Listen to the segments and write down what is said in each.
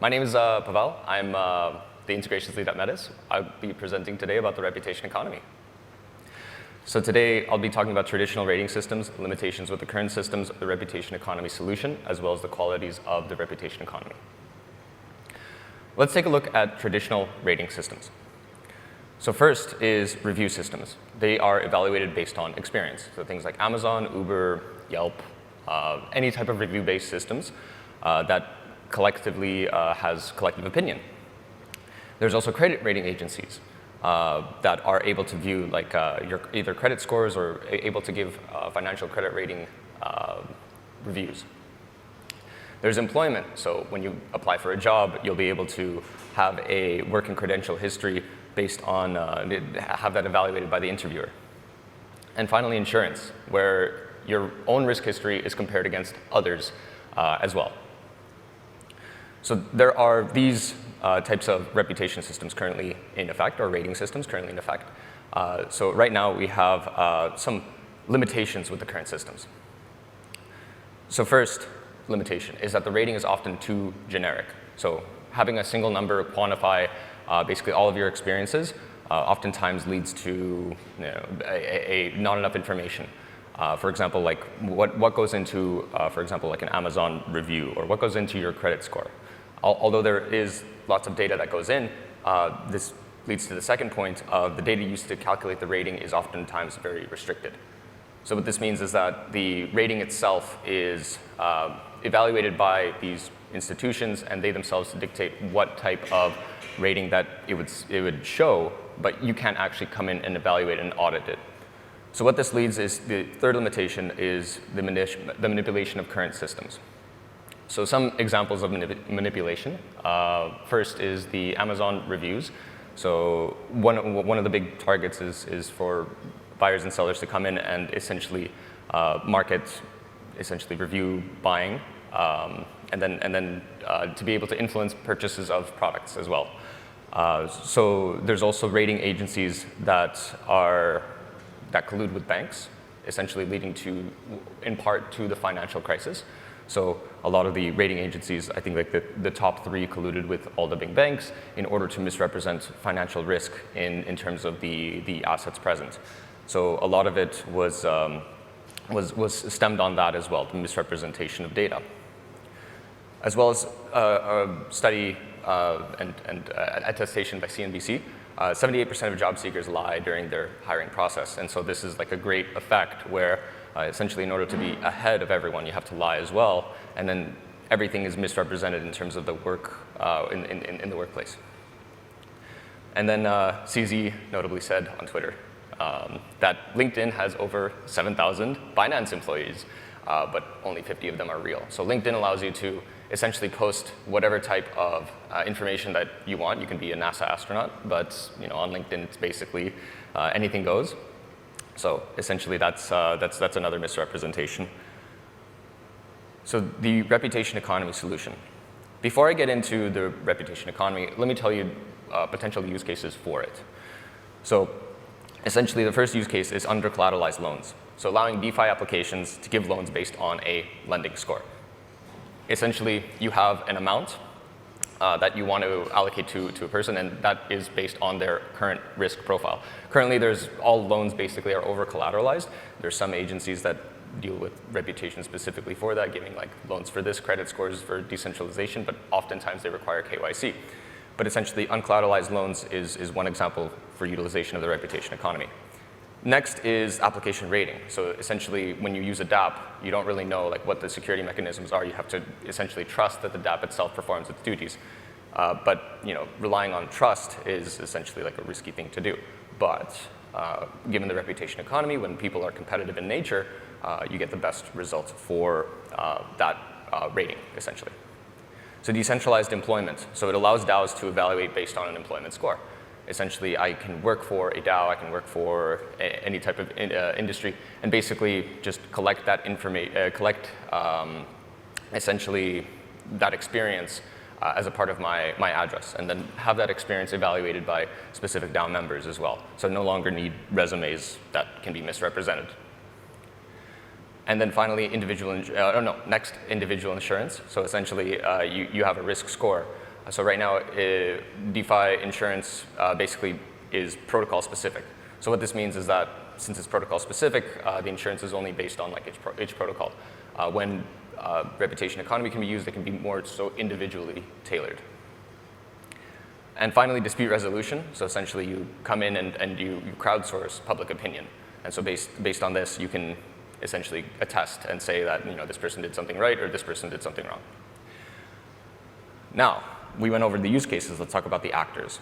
My name is Pavel. I'm the integrations lead at Metis. I'll be presenting today about the reputation economy. So today, I'll be talking about traditional rating systems, limitations with the current systems, the reputation economy solution, as well as the qualities of the reputation economy. Let's take a look at traditional rating systems. So first is review systems. They are evaluated based on experience. So things like Amazon, Uber, Yelp, any type of review-based systems that collectively has collective opinion. There's also credit rating agencies that are able to view like your either credit scores or able to give financial credit rating reviews. There's employment, so when you apply for a job, you'll be able to have a work and credential history based on, have that evaluated by the interviewer. And finally, insurance, where your own risk history is compared against others as well. So there are these types of reputation systems currently in effect, or rating systems currently in effect. So right now we have some limitations with the current systems. So first limitation is that the rating is often too generic. So having a single number quantify basically all of your experiences oftentimes leads to not enough information. For example, like what goes into, for example, like an Amazon review, or what goes into your credit score. Although there is lots of data that goes in, this leads to the second point of the data used to calculate the rating is oftentimes very restricted. So what this means is that the rating itself is evaluated by these institutions, and they themselves dictate what type of rating that it would show, but you can't actually come in and evaluate and audit it. So what this leads is, the third limitation is the manipulation of current systems. So some examples of manipulation. First is the Amazon reviews. So one of the big targets is for buyers and sellers to come in and essentially essentially review buying, and then to be able to influence purchases of products as well. So there's also rating agencies that collude with banks, essentially leading to, in part, to the financial crisis. So a lot of the rating agencies, I think like the top three colluded with all the big banks in order to misrepresent financial risk in terms of the assets present. So a lot of it was stemmed on that as well, the misrepresentation of data. As well as a study and attestation by CNBC, 78% of job seekers lie during their hiring process. And so this is like a great effect where essentially in order to be ahead of everyone, you have to lie as well. And then everything is misrepresented in terms of the work in the workplace. And then CZ notably said on Twitter that LinkedIn has over 7,000 Binance employees, but only 50 of them are real. So LinkedIn allows you to essentially post whatever type of information that you want. You can be a NASA astronaut, but on LinkedIn it's basically anything goes. So essentially that's another misrepresentation. So the reputation economy solution. Before I get into the reputation economy, let me tell you potential use cases for it. So essentially the first use case is under-collateralized loans. So allowing DeFi applications to give loans based on a lending score. Essentially, you have an amount that you want to allocate to a person, and that is based on their current risk profile. Currently, all loans basically are over-collateralized. There's some agencies that deal with reputation specifically for that, giving like loans for this, credit scores for decentralization, but oftentimes they require KYC. But essentially, uncollateralized loans is one example for utilization of the reputation economy. Next is application rating. So essentially, when you use a dApp, you don't really know like what the security mechanisms are. You have to essentially trust that the dApp itself performs its duties. But relying on trust is essentially like a risky thing to do. But given the reputation economy, when people are competitive in nature, you get the best results for that rating, essentially. So decentralized employment. So it allows DAOs to evaluate based on an employment score. Essentially, I can work for a DAO, I can work for any type of industry, and basically just collect that information, essentially that experience as a part of my address, and then have that experience evaluated by specific DAO members as well. So no longer need resumes that can be misrepresented. And then finally, individual insurance. So essentially, you have a risk score So right now, DeFi insurance basically is protocol specific. So what this means is that since it's protocol specific, the insurance is only based on like each protocol. When reputation economy can be used, it can be more so individually tailored. And finally, dispute resolution. So essentially, you come in and you crowdsource public opinion. And so based on this, you can essentially attest and say that this person did something right or this person did something wrong. Now, we went over the use cases. Let's talk about the actors.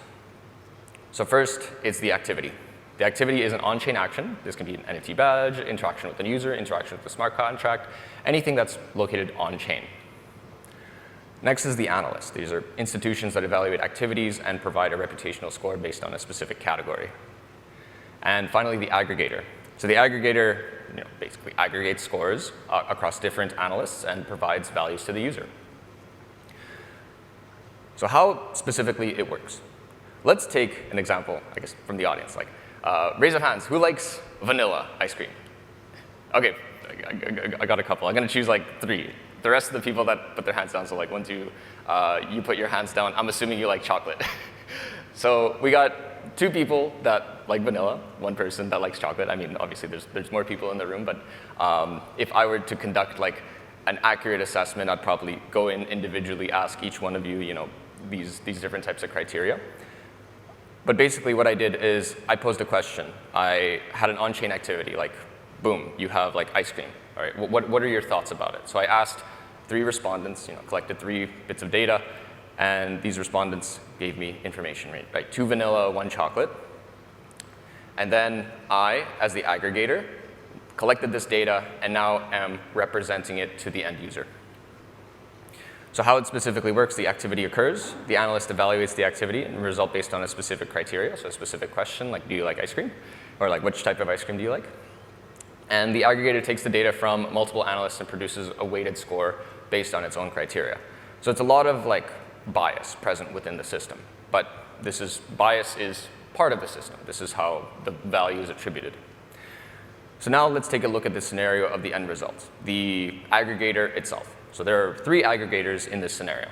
So first, it's the activity. The activity is an on-chain action. This can be an NFT badge, interaction with a user, interaction with the smart contract, anything that's located on-chain. Next is the analyst. These are institutions that evaluate activities and provide a reputational score based on a specific category. And finally, the aggregator. So the aggregator basically aggregates scores across different analysts and provides values to the user. So how specifically it works? Let's take an example, I guess, from the audience. Like, raise of hands, who likes vanilla ice cream? Okay, I got a couple. I'm going to choose like 3. The rest of the people that put their hands down, so like 1, 2, you put your hands down. I'm assuming you like chocolate. So we got 2 people that like vanilla, 1 person that likes chocolate. I mean, obviously there's more people in the room, but if I were to conduct like an accurate assessment, I'd probably go in individually, ask each one of you, these different types of criteria. But basically what I did is I posed a question. I had an on-chain activity, like, boom, you have like ice cream. All right, what are your thoughts about it? So I asked 3 respondents, collected 3 bits of data, and these respondents gave me information, right? 2 vanilla, 1 chocolate. And then I, as the aggregator, collected this data and now am representing it to the end user. So how it specifically works, the activity occurs, the analyst evaluates the activity and result based on a specific criteria, so a specific question, like do you like ice cream? Or like which type of ice cream do you like? And the aggregator takes the data from multiple analysts and produces a weighted score based on its own criteria. So it's a lot of like bias present within the system, but bias is part of the system. This is how the value is attributed. So now let's take a look at the scenario of the end result, the aggregator itself. So there are 3 aggregators in this scenario.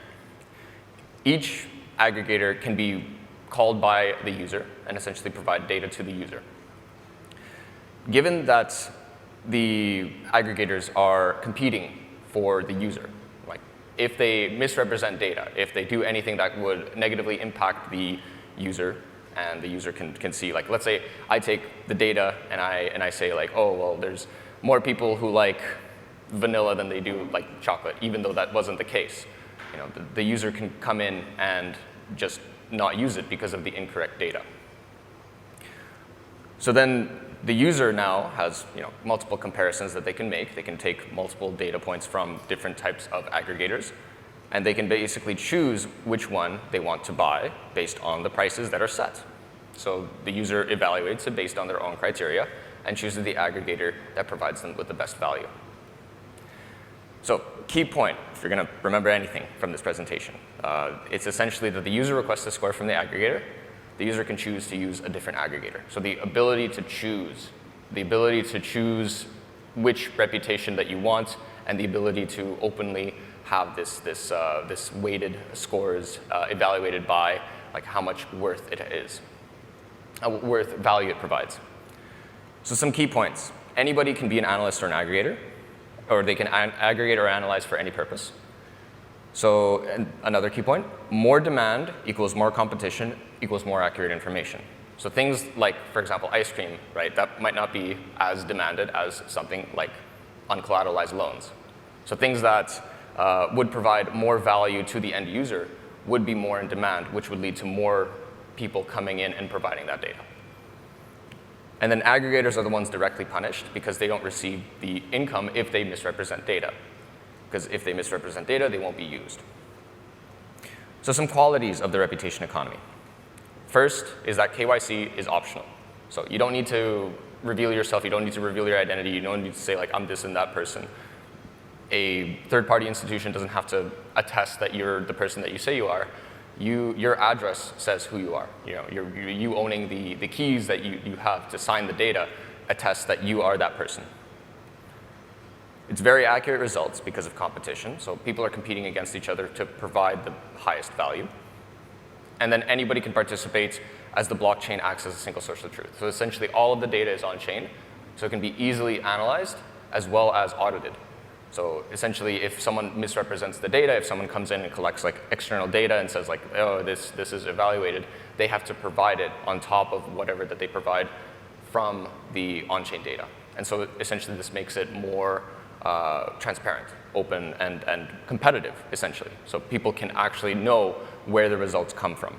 Each aggregator can be called by the user and essentially provide data to the user. Given that the aggregators are competing for the user, like if they misrepresent data, if they do anything that would negatively impact the user, and the user can see, like, let's say I take the data and I say like, oh, well, there's more people who like vanilla than they do like chocolate, even though that wasn't the case. The user can come in and just not use it because of the incorrect data. So then the user now has multiple comparisons that they can make. They can take multiple data points from different types of aggregators, and they can basically choose which one they want to buy based on the prices that are set. So the user evaluates it based on their own criteria and chooses the aggregator that provides them with the best value. So key point, if you're going to remember anything from this presentation, it's essentially that the user requests a score from the aggregator. The user can choose to use a different aggregator. So the ability to choose which reputation that you want, and the ability to openly have this weighted scores evaluated by like how much worth it is, worth value it provides. So some key points. Anybody can be an analyst or an aggregator, or they can aggregate or analyze for any purpose. So another key point, more demand equals more competition equals more accurate information. So things like, for example, ice cream, right? That might not be as demanded as something like uncollateralized loans. So things that would provide more value to the end user would be more in demand, which would lead to more people coming in and providing that data. And then aggregators are the ones directly punished because they don't receive the income if they misrepresent data. Because if they misrepresent data, they won't be used. So some qualities of the reputation economy. First is that KYC is optional. So you don't need to reveal yourself, you don't need to reveal your identity, you don't need to say like, I'm this and that person. A third-party institution doesn't have to attest that you're the person that you say you are. Your address says who you are. You owning the keys that you have to sign the data attest that you are that person. It's very accurate results because of competition. So people are competing against each other to provide the highest value. And then anybody can participate as the blockchain acts as a single source of truth. So essentially all of the data is on-chain, so it can be easily analyzed as well as audited. So essentially if someone misrepresents the data, if someone comes in and collects like external data and says like, oh, this is evaluated, they have to provide it on top of whatever that they provide from the on-chain data. And so essentially this makes it more transparent, open, and competitive, essentially. So people can actually know where the results come from.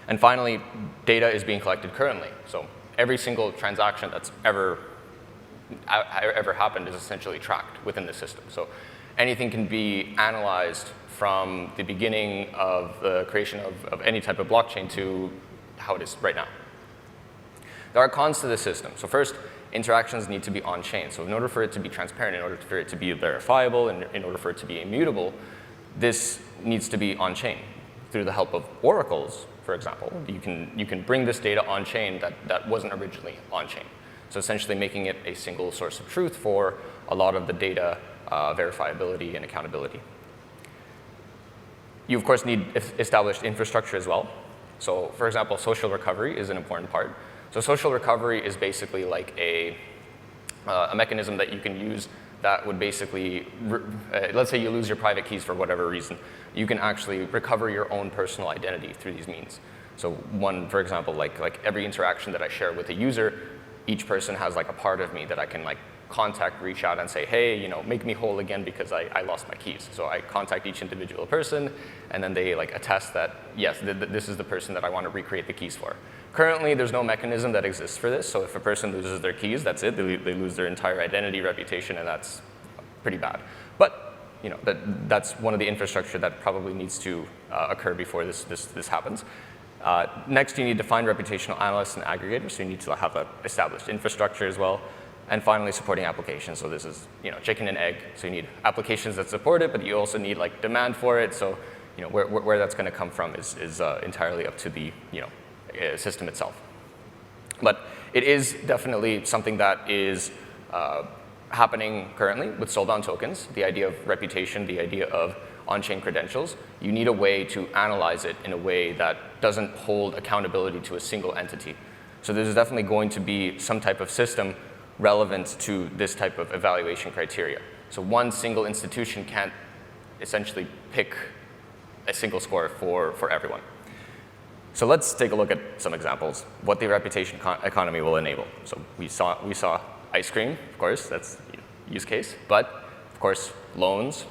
And finally, data is being collected currently. So every single transaction that's ever happened is essentially tracked within the system. So anything can be analyzed from the beginning of the creation of any type of blockchain to how it is right now. There are cons to the system. So first, interactions need to be on-chain. So in order for it to be transparent, in order for it to be verifiable, and in order for it to be immutable, this needs to be on-chain. Through the help of oracles, for example, you can bring this data on-chain that wasn't originally on-chain. So essentially making it a single source of truth for a lot of the data verifiability and accountability. You, of course, need established infrastructure as well. So for example, social recovery is an important part. So social recovery is basically like a mechanism that you can use that would basically, let's say you lose your private keys for whatever reason, you can actually recover your own personal identity through these means. So one, for example, like every interaction that I share with a user, each person has like a part of me that I can like contact, reach out and say, hey, make me whole again because I lost my keys. So I contact each individual person and then they like attest that, yes, this is the person that I want to recreate the keys for. Currently, there's no mechanism that exists for this. So if a person loses their keys, that's it. They lose their entire identity, reputation, and that's pretty bad. But that's one of the infrastructure that probably needs to occur before this happens. Next, you need to find reputational analysts and aggregators. So you need to have an established infrastructure as well. And finally, supporting applications. So this is chicken and egg. So you need applications that support it, but you also need like demand for it. So where that's going to come from is entirely up to the system itself. But it is definitely something that is happening currently with sold-on tokens. The idea of reputation, the idea of on-chain credentials. You need a way to analyze it in a way that doesn't hold accountability to a single entity. So there's definitely going to be some type of system relevant to this type of evaluation criteria. So one single institution can't essentially pick a single score for everyone. So let's take a look at some examples, what the reputation economy will enable. So we saw ice cream, of course, that's use case, but of course loans,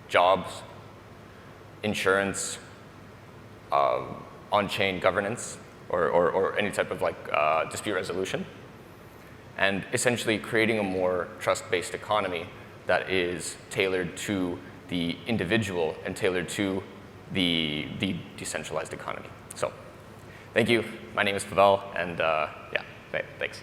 jobs, insurance, on-chain governance, or any type of dispute resolution, and essentially creating a more trust-based economy that is tailored to the individual and tailored to the decentralized economy. So thank you. My name is Pavel, and yeah, thanks.